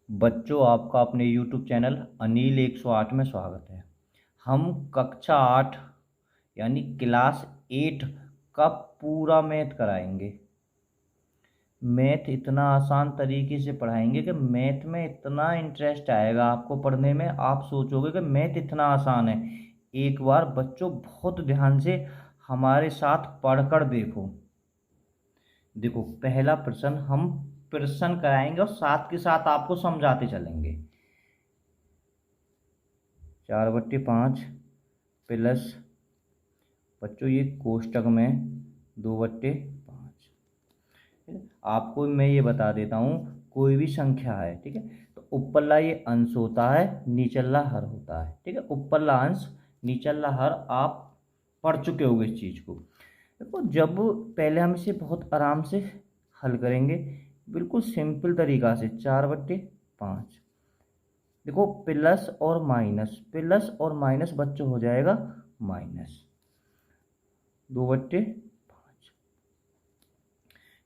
बच्चों, आपका अपने YouTube चैनल अनिल 108 में स्वागत है। हम कक्षा 8 यानी क्लास 8 का पूरा मैथ कराएंगे। मैथ इतना आसान तरीके से पढ़ाएंगे कि मैथ में इतना इंटरेस्ट आएगा आपको पढ़ने में, आप सोचोगे कि मैथ इतना आसान है। एक बार बच्चों बहुत ध्यान से हमारे साथ पढ़कर देखो। देखो, पहला प्रश्न हम प्रश्न कराएंगे और साथ के साथ आपको समझाते चलेंगे। 4/5 प्लस, बच्चों ये कोष्टक में 2/5। आपको मैं ये बता देता हूँ, कोई भी संख्या है, ठीक है, तो ऊपरला ये अंश होता है, निचला हर होता है, ठीक है। ऊपरला अंश निचला हर, आप पढ़ चुके होंगे इस चीज़ को। देखो, जब पहले हम इसे बहुत आराम से हल करेंगे, बिल्कुल सिंपल तरीका से। 4/5, देखो प्लस और माइनस बच्चों हो जाएगा माइनस 2/5।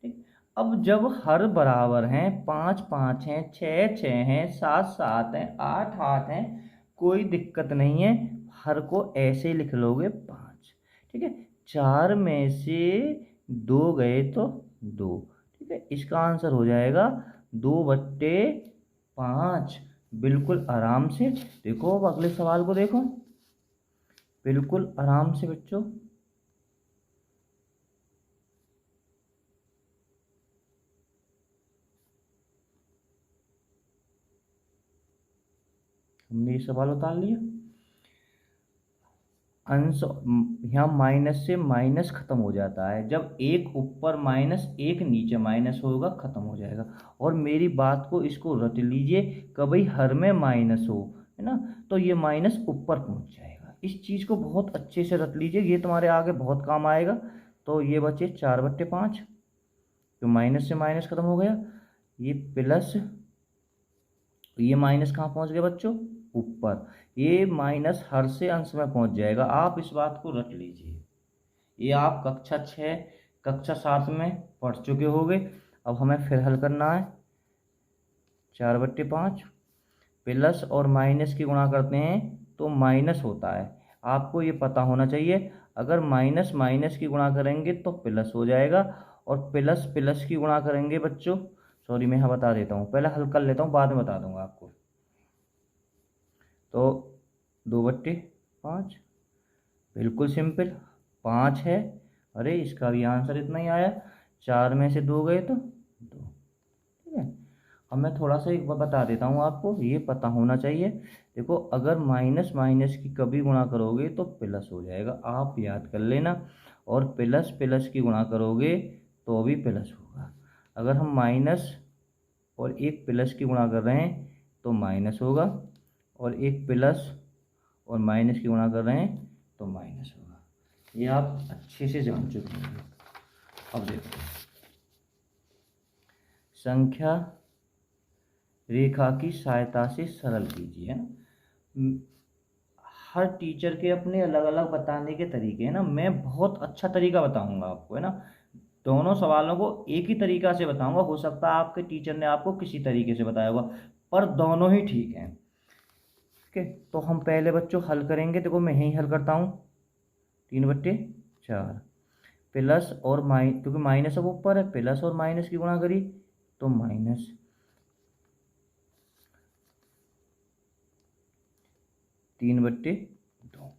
ठीक, अब जब हर बराबर हैं, 5 5 हैं, 6 6 हैं, 7 7 हैं, 8 8 हैं, कोई दिक्कत नहीं है, हर को ऐसे ही लिख लोगे 5, ठीक है। 4 में से 2 गए तो 2, ठीक है, इसका आंसर हो जाएगा 2/5। बिल्कुल आराम से देखो। अब अगले सवाल को देखो, बिल्कुल आराम से बच्चों। हमने ये सवाल उतार लिया। अंश यहाँ माइनस से माइनस खत्म हो जाता है, जब एक ऊपर माइनस एक नीचे माइनस होगा, खत्म हो जाएगा। और मेरी बात को इसको रट लीजिए, कभी हर में माइनस हो, है ना, तो ये माइनस ऊपर पहुंच जाएगा। इस चीज़ को बहुत अच्छे से रट लीजिए, ये तुम्हारे आगे बहुत काम आएगा। तो ये बचे 4/5, तो माइनस से माइनस खत्म हो गया। ये प्लस, ये माइनस कहाँ पहुंच गया बच्चों? ऊपर। ये माइनस हर से अंश में पहुंच जाएगा, आप इस बात को रट लीजिए। ये आप कक्षा 6 कक्षा 7 में पढ़ चुके होंगे। अब हमें फिर हल करना है। 4/5 प्लस और माइनस की गुणा करते हैं तो माइनस होता है, आपको ये पता होना चाहिए। अगर माइनस माइनस की गुणा करेंगे तो प्लस हो जाएगा, और प्लस प्लस की गुणा करेंगे बच्चों, सॉरी मैं यहाँ बता देता हूँ, पहले हल कर लेता हूँ, बाद में बता दूंगा आपको। तो 2/5, बिल्कुल सिंपल। 5 है, अरे इसका भी आंसर इतना ही आया। 4 में से 2 गए तो 2, ठीक है। अब मैं थोड़ा सा एक बार बता देता हूँ, आपको ये पता होना चाहिए। देखो, अगर माइनस माइनस की कभी गुणा करोगे तो प्लस हो जाएगा, आप याद कर लेना। और प्लस प्लस की गुणा करोगे तो भी प्लस होगा। अगर हम माइनस और एक प्लस की गुणा कर रहे हैं तो माइनस होगा, और एक प्लस और माइनस की गुणा कर रहे हैं तो माइनस होगा। ये आप अच्छे से जान चुके हैं। अब देखो, संख्या रेखा की सहायता से सरल कीजिए, है ना। हर टीचर के अपने अलग अलग बताने के तरीके हैं ना, मैं बहुत अच्छा तरीका बताऊंगा आपको, है ना। दोनों सवालों को एक ही तरीका से बताऊंगा, हो सकता है आपके टीचर ने आपको किसी तरीके से बताया होगा, पर दोनों ही ठीक हैं। ठीक है, तो हम पहले बच्चों हल करेंगे। देखो, मैं यही हल करता हूँ। 3/4 प्लस और माइनस, क्योंकि माइनस अब ऊपर है, प्लस और माइनस की गुणा करी तो माइनस। 3/2।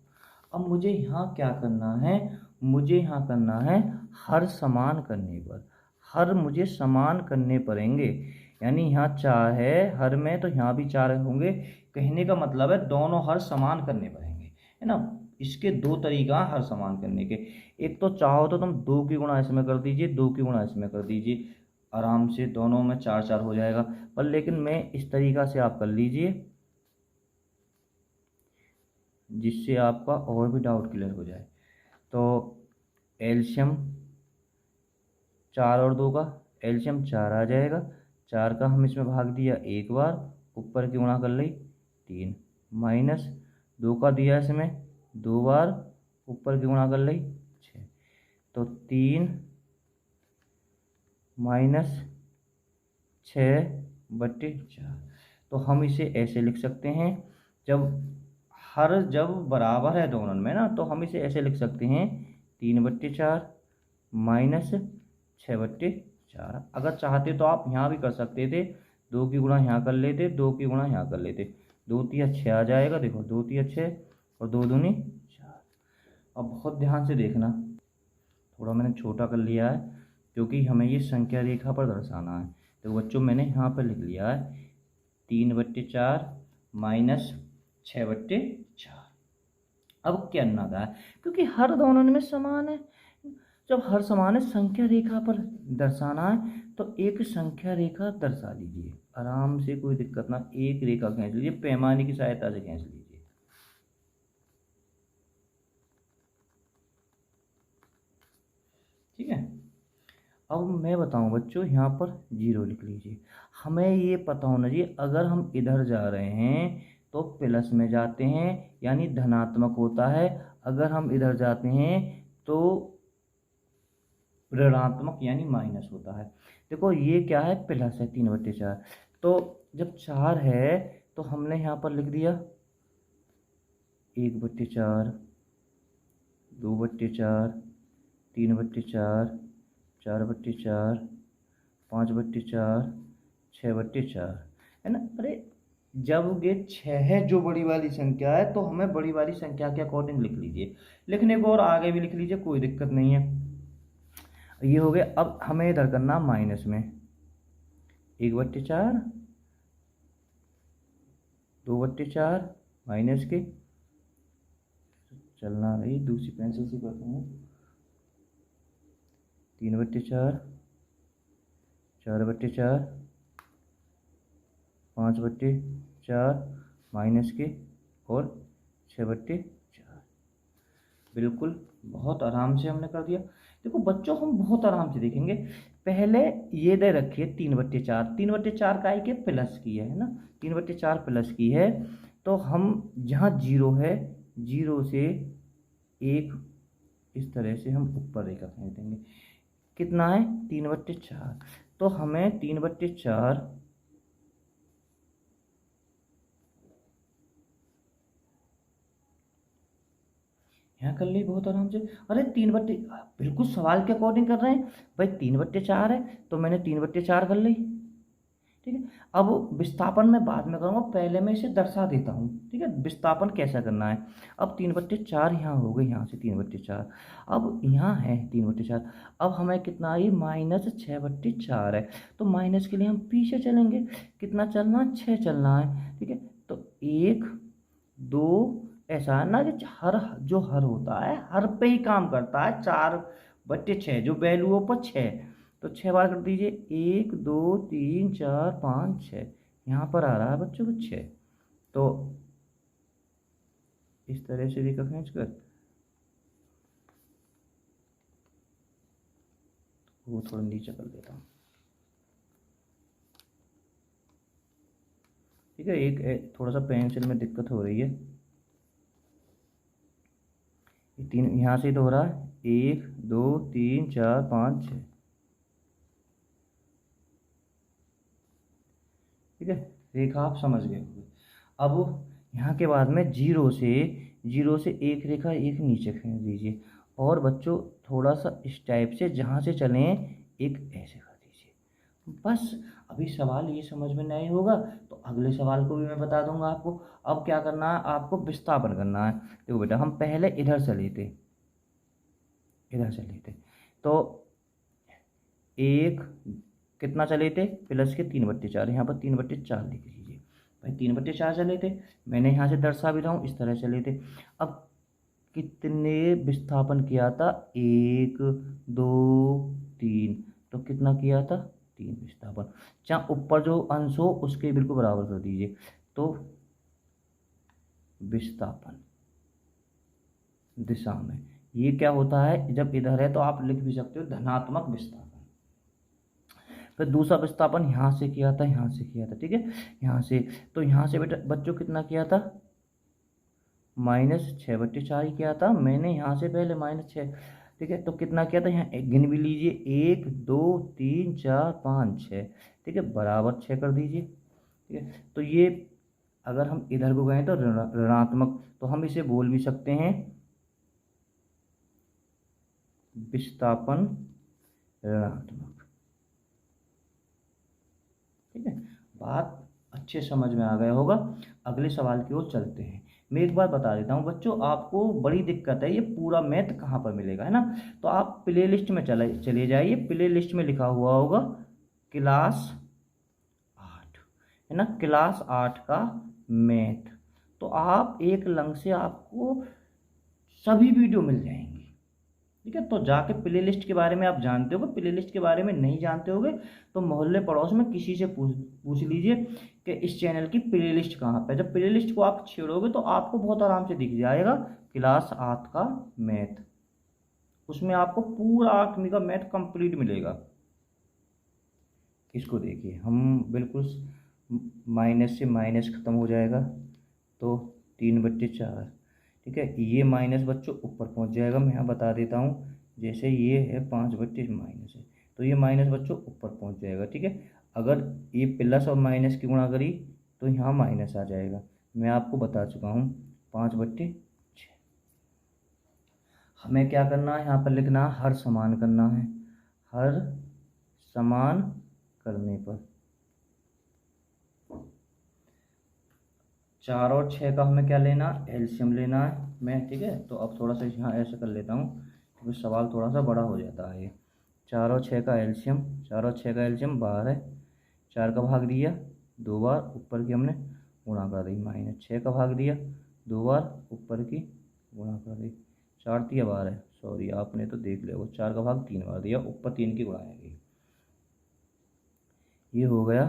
अब मुझे यहाँ क्या करना है? मुझे यहाँ करना है हर समान करने पर, हर मुझे समान करने पड़ेंगे। यानी यहाँ 4 है हर में, तो यहाँ भी 4 होंगे। कहने का मतलब है दोनों हर समान करने पड़ेंगे, है ना। इसके दो तरीका हैं हर समान करने के। एक तो चाहो तो तुम 2 की गुणा इसमें कर दीजिए, 2 की गुणा इसमें कर दीजिए, आराम से दोनों में 4 4 हो जाएगा। पर लेकिन मैं इस तरीका से आप कर लीजिए, जिससे आपका और भी डाउट क्लियर हो जाए। तो एल्शियम 4 और 2 का एल्शियम 4 आ जाएगा। 4 का हम इसमें भाग दिया एक बार, ऊपर की गुणा कर ली 3, माइनस 2 का दिया इसमें 2 बार, ऊपर की गुणा कर ली 6, तो 3 माइनस 6/4। तो हम इसे ऐसे लिख सकते हैं, जब बराबर है दोनों में ना, तो हम इसे ऐसे लिख सकते हैं 3/4 माइनस 6/4। अगर चाहते तो आप यहाँ भी कर सकते थे, 2 की गुणा यहाँ कर लेते, 2 की गुणा यहाँ कर लेते, 2 तिया 6 आ जाएगा। देखो 2 तिया 6 और 2 दूनी 4। अब बहुत ध्यान से देखना, थोड़ा मैंने छोटा कर लिया है क्योंकि हमें ये संख्या रेखा पर दर्शाना है। तो बच्चों मैंने यहाँ पर लिख लिया है 3/4 माइनस 6/4। अब क्या करना था, क्योंकि हर दोनों में समान है, जब हर समान है संख्या रेखा पर दर्शाना है तो एक संख्या रेखा दर्शा लीजिए आराम से, कोई दिक्कत ना। एक रेखा खींच लीजिए, पैमाने की सहायता से खींच लीजिए। ठीक है, अब मैं बताऊं बच्चों, यहाँ पर 0 लिख लीजिए। हमें ये पता होना चाहिए अगर हम इधर जा रहे हैं तो प्लस में जाते हैं यानी धनात्मक होता है, अगर हम इधर जाते हैं तो ऋणात्मक यानी माइनस होता है। देखो ये क्या है, प्लस है 3/4। तो जब 4 है तो हमने यहाँ पर लिख दिया 1/4, 2/4, 3/4, 4/4, 5/4, 6/4, है ना। अरे जब ये 6 है जो बड़ी वाली संख्या है तो हमें बड़ी वाली संख्या के अकॉर्डिंग लिख लीजिए, लिखने को और आगे भी लिख लीजिए, कोई दिक्कत नहीं है। ये हो गया। अब हमें इधर करना माइनस में 1/4, 2/4 माइनस के, चलना रही दूसरी पेंसिल से करता हूँ, 3/4, 4/4, 5/4 माइनस के और 6/4। बिल्कुल बहुत आराम से हमने कर दिया। देखो बच्चों हम बहुत आराम से देखेंगे, पहले ये दे रखिए 3/4, 3/4 का के प्लस की है ना, 3/4 प्लस की है। तो हम जहाँ 0 है, 0 से 1 इस तरह से हम ऊपर रेखा खींच देंगे। कितना है 3/4, तो हमें 3/4 यहाँ कर ली बहुत आराम से। अरे 3/, बिल्कुल सवाल के अकॉर्डिंग कर रहे हैं भाई, 3/4 है तो मैंने 3/4 कर ली। ठीक है, अब विस्थापन मैं बाद में करूँगा, पहले मैं इसे दर्शा देता हूँ। ठीक है, विस्थापन कैसा करना है। अब 3/4 यहाँ हो गई, यहाँ से 3/4, अब यहाँ है 3/4। अब हमें कितना आई, -6/4 है, तो माइनस के लिए हम पीछे चलेंगे, कितना चलना, 6 चलना है। ठीक है, तो 1 2, ऐसा है ना कि हर होता है हर पे ही काम करता है, 4/6 जो वैल्यू पर 6, तो 6 बार कर दीजिए, 1 2 3 4 5 6, यहाँ पर आ रहा है बच्चों को 6। तो इस तरह से रेखा खींच कर वो थोड़ा नीचे कर देता हूँ। ठीक है, एक थोड़ा सा पेंसिल में दिक्कत हो रही है, 3 यहाँ से तो हो रहा है, 1 2 3 4 5 6। ठीक है, रेखा आप समझ गए होंगे। अब यहाँ के बाद में 0 से एक रेखा एक नीचे खींच दीजिए, और बच्चों थोड़ा सा इस टाइप से जहाँ से चलें एक ऐसे कर दीजिए। बस अभी सवाल ये समझ में नहीं होगा तो अगले सवाल को भी मैं बता दूंगा आपको। अब क्या करना है, आपको विस्थापन करना है। देखो बेटा, हम पहले इधर से लेते तो 1 कितना चले थे, प्लस के 3/4, यहाँ पर 3/4 लिख लीजिए भाई, 3/4 चले थे, मैंने यहाँ से दर्शा भी रहा हूँ, इस तरह चले थे। अब कितने विस्थापन किया था, 1 2 3, तो कितना किया था, 3 विस्थापन। जहाँ ऊपर जो अंश हो उसके बिल्कुल बराबर कर दीजिए, तो विस्थापन दिशा में ये क्या होता है, जब इधर है तो आप लिख भी सकते हो धनात्मक विस्थापन। फिर दूसरा विस्थापन यहाँ से किया था, यहाँ से किया था। ठीक है, यहाँ से, तो यहाँ से बेटा बच्चों कितना किया था, -6/4 ही किया था मैंने, यहाँ से पहले -6। ठीक है, तो कितना किया था, यहाँ गिन भी लीजिए, 1 2 3 4 5 6। ठीक है, बराबर 6 कर दीजिए। ठीक है। तो ये अगर हम इधर को गए तो ऋणात्मक, तो हम इसे बोल भी सकते हैं विस्थापन ऋणात्मक। ठीक है, बात अच्छे समझ में आ गया होगा। अगले सवाल की ओर चलते हैं। मैं एक बात बता देता हूँ बच्चों, आपको बड़ी दिक्कत है, ये पूरा मैथ कहाँ पर मिलेगा, है ना। तो आप प्ले लिस्ट में चले जाइए, प्ले लिस्ट में लिखा हुआ होगा क्लास 8, है ना, क्लास 8 का मैथ। तो आप एक लंग से आपको सभी वीडियो मिल जाएंगे। ठीक है, तो जाके प्ले लिस्ट के बारे में आप जानते होगे, प्ले लिस्ट के बारे में नहीं जानते होगे तो मोहल्ले पड़ोस में किसी से पूछ लीजिए कि इस चैनल की प्ले लिस्ट कहाँ पे है। जब प्ले लिस्ट को आप छेड़ोगे तो आपको बहुत आराम से दिख जाएगा क्लास 8 का मैथ। उसमें आपको पूरा 8वीं का मैथ कंप्लीट मिलेगा। इसको देखिए, हम बिल्कुल माइनस से माइनस ख़त्म हो जाएगा, तो 3/4। ठीक है, ये माइनस बच्चों ऊपर पहुंच जाएगा। मैं यहाँ बता देता हूँ, जैसे ये है 5/, माइनस है तो ये माइनस बच्चों ऊपर पहुंच जाएगा। ठीक है, अगर ये प्लस और माइनस की गुणा करी तो यहाँ माइनस आ जाएगा। मैं आपको बता चुका हूँ 5/6। हमें क्या करना है, यहाँ पर लिखना है हर समान करना है। हर समान करने पर 4 और 6 का हमें क्या लेना, एलसीएम लेना है मैं। ठीक है, तो अब थोड़ा सा यहाँ ऐसे कर लेता हूँ क्योंकि सवाल थोड़ा सा बड़ा हो जाता है। 4 और 6 का एलसीएम, 4 और 6 का एलसीएम 12 है। 4 का भाग दिया 2 बार, ऊपर की हमने गुणा कर दी, माइनस 6 का भाग दिया 2 बार, ऊपर की गुणा कर दी। 4 3 12 है, सॉरी आपने तो देख लिया, वो 4 का भाग 3 बार दिया, ऊपर 3 की गुणा आएगी। ये हो गया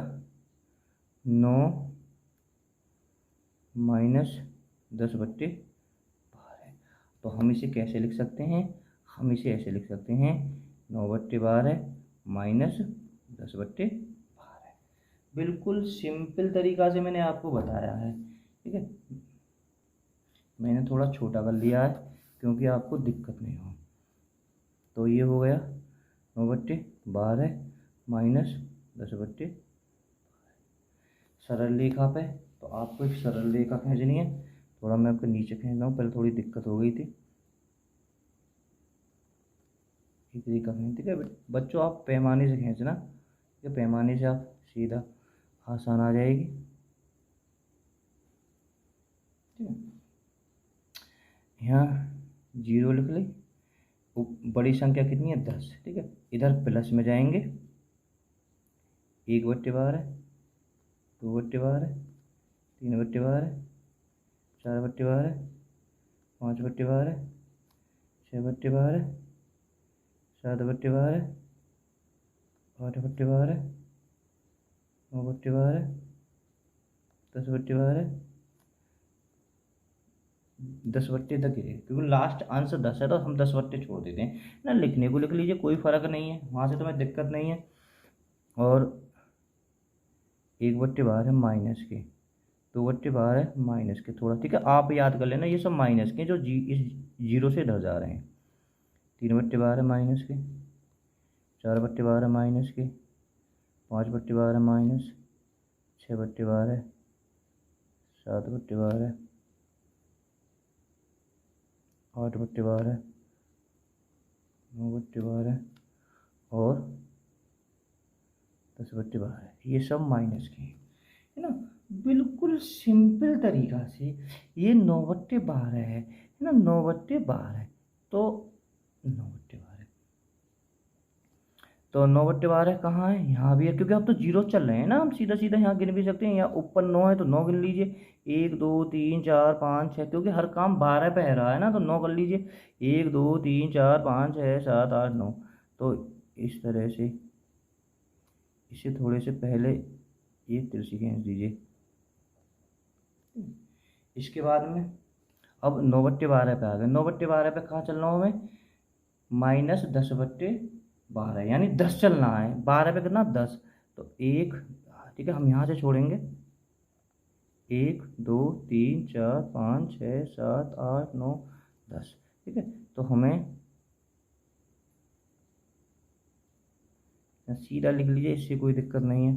9 माइनस 10/12। तो हम इसे कैसे लिख सकते हैं, हम इसे ऐसे लिख सकते हैं 9/12 माइनस 10/12। बिल्कुल सिंपल तरीका से मैंने आपको बताया है। ठीक है, मैंने थोड़ा छोटा कर लिया है क्योंकि आपको दिक्कत नहीं हो। तो ये हो गया 9/12 माइनस 10/12। सरल रेखा पे तो आपको एक सरल रेखा खींचनी है। थोड़ा मैं आपको नीचे खींच रहा हूँ, पहले थोड़ी दिक्कत हो गई थी। एक रेखा खींच, ठीक है बच्चों, आप पैमाने से खींचना, ये पैमाने से आप सीधा आसान आ जाएगी। ठीक है, यहाँ 0 लिख ली, बड़ी संख्या कितनी है 10। ठीक है, इधर प्लस में जाएंगे 1/12, 2/12, 3/12, 4/12, 5/12, 6/12, 7/12, 8/12, 9/12, 10/12, 10/10 तक ही, क्योंकि लास्ट अंश 10 है तो हम 10/10 छोड़ देते हैं ना। लिखने को लिख लीजिए, कोई फ़र्क नहीं है, वहाँ से तुम्हें दिक्कत नहीं है। और 1/12 है माइनस के, 2/12 है माइनस के, थोड़ा ठीक है आप याद कर लेना, ये सब माइनस के जो इस 0 से इधर जा रहे हैं। 3/12 माइनस के, 4/12 माइनस के, 5/12 माइनस, 6/12, 7/12, 8/12, 9/12 और 10/12, ये सब माइनस के है ना। बिल्कुल सिंपल तरीका से ये 9/12 है ना, 9/12 तो 9/12, तो 9/12 कहाँ है, यहाँ भी है, क्योंकि अब तो जीरो चल रहे हैं ना, हम सीधा सीधा यहाँ गिन भी सकते हैं। यहाँ ऊपर 9 है तो 9 गिन लीजिए, 1 2 3 4 5 6, क्योंकि हर काम 12 पे है रहा है ना, तो 9 कर लीजिए, 1 2 3 4 5 6 7 8 9। तो इस तरह से इसे थोड़े से पहले ये तिरछी खींच दीजिए। इसके बाद में अब 9/12 पे आ गए। 9/12 पे कहाँ चलना हो हमें, माइनस 10/12, यानी 10 चलना है। 12 पे कितना 10, तो 1, ठीक है हम यहाँ से छोड़ेंगे 1 2 3 4 5 6 7 8 9 10। ठीक है, तो हमें सीधा लिख लीजिए, इससे कोई दिक्कत नहीं है।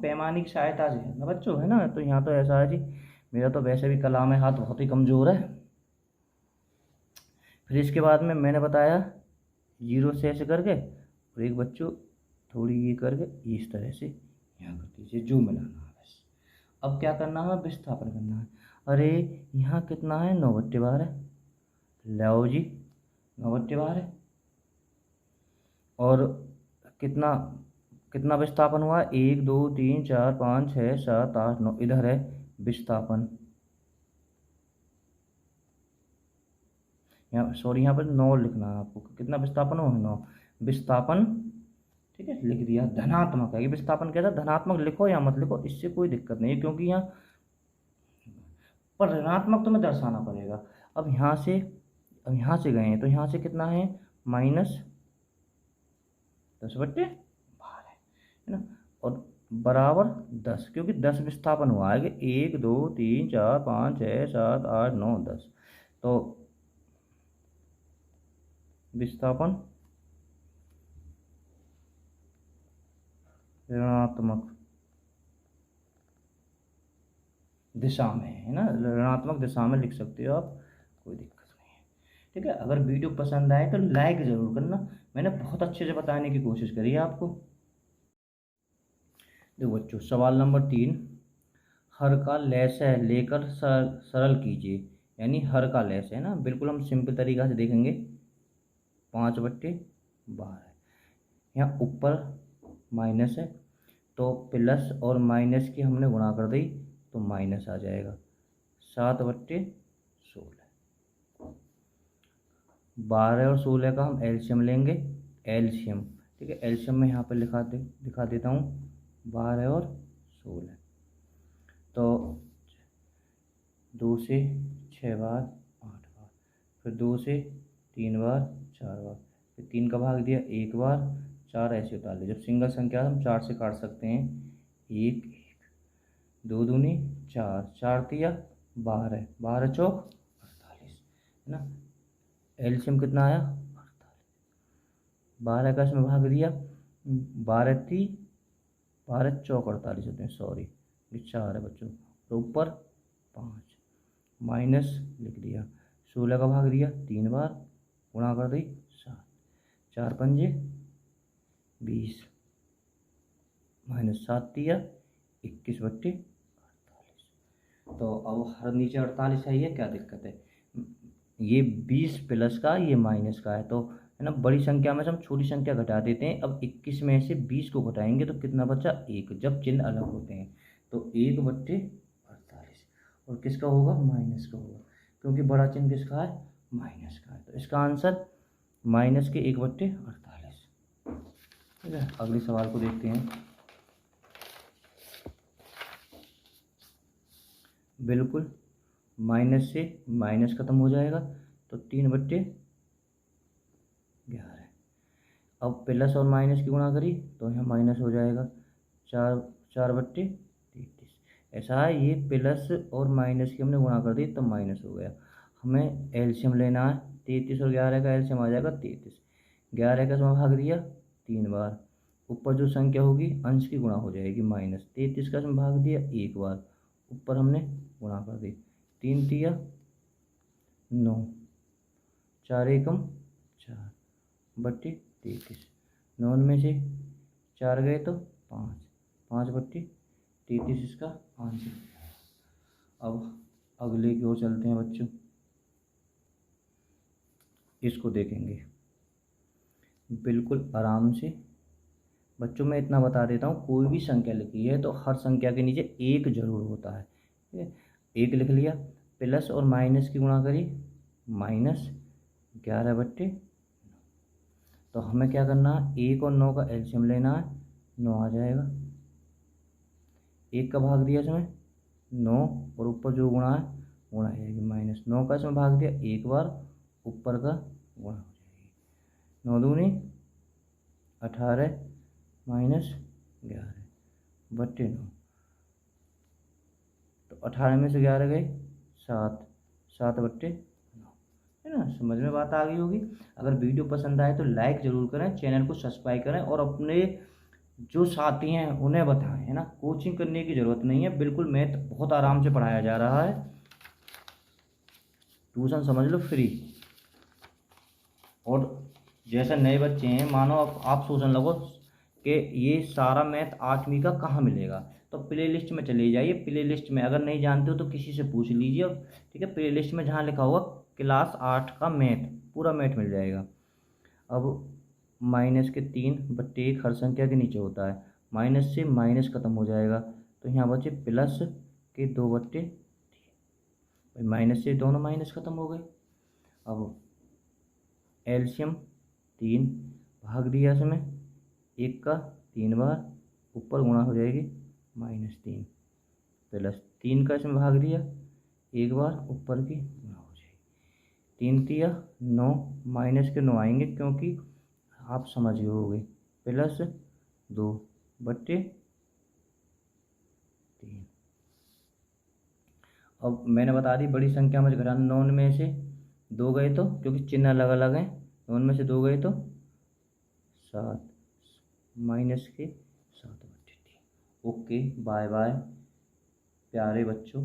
पैमाने की सहायता से है ना बच्चों, है ना। तो यहाँ तो ऐसा है जी, मेरा तो वैसे भी कलाम हाथ बहुत ही कमज़ोर है। फिर इसके बाद में मैंने बताया जीरो से ऐसे करके, और एक बच्चों थोड़ी ये करके इस तरह से यहाँ कर दीजिए, जो मिलाना है बस। अब क्या करना है, विस्थापन करना है। अरे यहाँ कितना है, 9/12 है, लो जी 9/12 है। और कितना कितना विस्थापन हुआ, 1 2 3 4 5 6 7 8 9, इधर है विस्थापन। यहाँ सॉरी, यहाँ पर 9 लिखना है आपको, कितना विस्थापन हुआ, 9 विस्थापन। ठीक है, लिख दिया। धनात्मक है ये विस्थापन, कहता है धनात्मक लिखो या मत लिखो, इससे कोई दिक्कत नहीं है, क्योंकि यहाँ पर ऋणात्मक तुम्हें दर्शाना पड़ेगा। अब यहाँ से गए हैं तो यहाँ से कितना है, -10/12 है ना, और बराबर 10, क्योंकि 10 विस्थापन हुआ है कि 1 2 3 4 5 6 7 8 9 10। तो विस्थापन ऋणात्मक दिशा में है ना, ऋणात्मक दिशा में लिख सकते हो आप, कोई दिक्कत नहीं है। ठीक है, अगर वीडियो पसंद आए तो लाइक ज़रूर करना, मैंने बहुत अच्छे से बताने की कोशिश करी है आपको। देखो बच्चों, सवाल नंबर 3, हर का लैस है लेकर सरल कीजिए। यानी हर का लैस है ना, बिल्कुल हम सिंपल तरीका से देखेंगे। 5/12 यहाँ ऊपर माइनस है, तो प्लस और माइनस की हमने गुणा कर दी तो माइनस आ जाएगा। 7/16 12 और 16 का हम एलसीएम लेंगे, एलसीएम। ठीक है, एलसीएम में यहाँ पर दिखा देता हूँ, 12 और 16। तो 2 से 6 बार 8 बार, फिर 2 से 3 बार 4 बार, फिर 3 का भाग दिया 1 बार, 4 ऐसे उतार लिया। जब सिंगल संख्या हम 4 से काट सकते हैं, 1 1 2 दूनी 4, 4 दिया 12, 12 चौक 48 है ना। एलसीएम कितना आया, 48। 12 का इसमें भाग दिया, 12 चौक 48 होते हैं, सॉरी ये 4 है बच्चों, तो ऊपर 5 माइनस लिख दिया। 16 का भाग दिया 3 बार, गुणा कर दी 7, 4 पंजे 20, -7 दिया 21/48। तो अब हर नीचे 48 है, ये क्या दिक्कत है, ये 20 प्लस का ये माइनस का है, तो है ना, बड़ी संख्या में से हम छोटी संख्या घटा देते हैं। अब 21 में से 20 को घटाएंगे तो कितना बचा, 1, जब चिन्ह अलग होते हैं तो 1/48, और किसका होगा, माइनस का होगा, क्योंकि बड़ा चिन्ह किसका है, माइनस का है। तो इसका आंसर माइनस के 1/48। ठीक है, अगले सवाल को देखते हैं। बिल्कुल माइनस से माइनस खत्म हो जाएगा, तो 3/11। अब प्लस और माइनस की गुणा करी तो यहाँ माइनस हो जाएगा, 4/33। ऐसा है, ये प्लस और माइनस की हमने गुणा कर दी तो माइनस हो गया। हमें एलसीएम लेना है, 33 और 11 का एलसीएम आ जाएगा 33। 11 का इसमें भाग दिया 3 बार, ऊपर जो संख्या होगी अंश की गुणा हो जाएगी, माइनस 33 का इसमें भाग दिया 1 बार, ऊपर हमने गुणा कर दी, 3 दिया 9, 4 एकम 4/33। 9 में से 4 गए तो 5, 5/33 इसका आंसर। अब अगले की ओर चलते हैं बच्चों, इसको देखेंगे बिल्कुल आराम से। बच्चों मैं इतना बता देता हूँ, कोई भी संख्या लिखी है तो हर संख्या के नीचे 1 जरूर होता है। ठीक है, 1 लिख लिया, प्लस और माइनस की गुणा करी, -11/9। तो हमें क्या करना है, 1 और 9 का एलसीएम लेना है, 9 आ जाएगा। 1 का भाग दिया इसमें 9, और ऊपर जो गुणा है गुणा जाएगी, -9 का इसमें भाग दिया 1 बार, ऊपर का गुणा हो जाएगी। 9 दूनी 18 -11/9। तो 18 में से 11 गए 7, 7/9 है ना। समझ में बात आ गई होगी। अगर वीडियो पसंद आए तो लाइक ज़रूर करें, चैनल को सब्सक्राइब करें, और अपने जो साथी हैं उन्हें बताएं, है ना। कोचिंग करने की ज़रूरत नहीं है, बिल्कुल मैथ बहुत आराम से पढ़ाया जा रहा है। ट्यूशन समझ लो फ्री। और जैसे नए बच्चे हैं, मानो आप सोचने लगो कि ये सारा मैथ 8वीं का कहाँ मिलेगा, तो प्ले लिस्ट में चले जाइए। प्ले लिस्ट में अगर नहीं जानते हो तो किसी से पूछ लीजिए, ठीक है। प्ले लिस्ट में जहाँ लिखा होगा क्लास 8 का मैथ, पूरा मैथ मिल जाएगा। अब -3/1 हर संख्या के नीचे होता है, माइनस से माइनस खत्म हो जाएगा, तो यहाँ बचे +2/3। भाई माइनस से दोनों माइनस खत्म हो गए। अब एलसीएम 3 भाग दिया इसमें, 1 का 3 बार, ऊपर गुणा हो जाएगी -3, +3 का इसमें भाग दिया 1 बार, ऊपर की गुणा हो जाएगी। 3 तिया 9, माइनस के 9 आएंगे क्योंकि आप समझ गए होगे, +2/3। अब मैंने बता दी बड़ी संख्या में घटाना, 9 में से 2 गए तो, क्योंकि चिन्ह अलग अलग हैं, 9 में से 2 गए तो 7, -7/3। ओके, बाय बाय प्यारे बच्चों।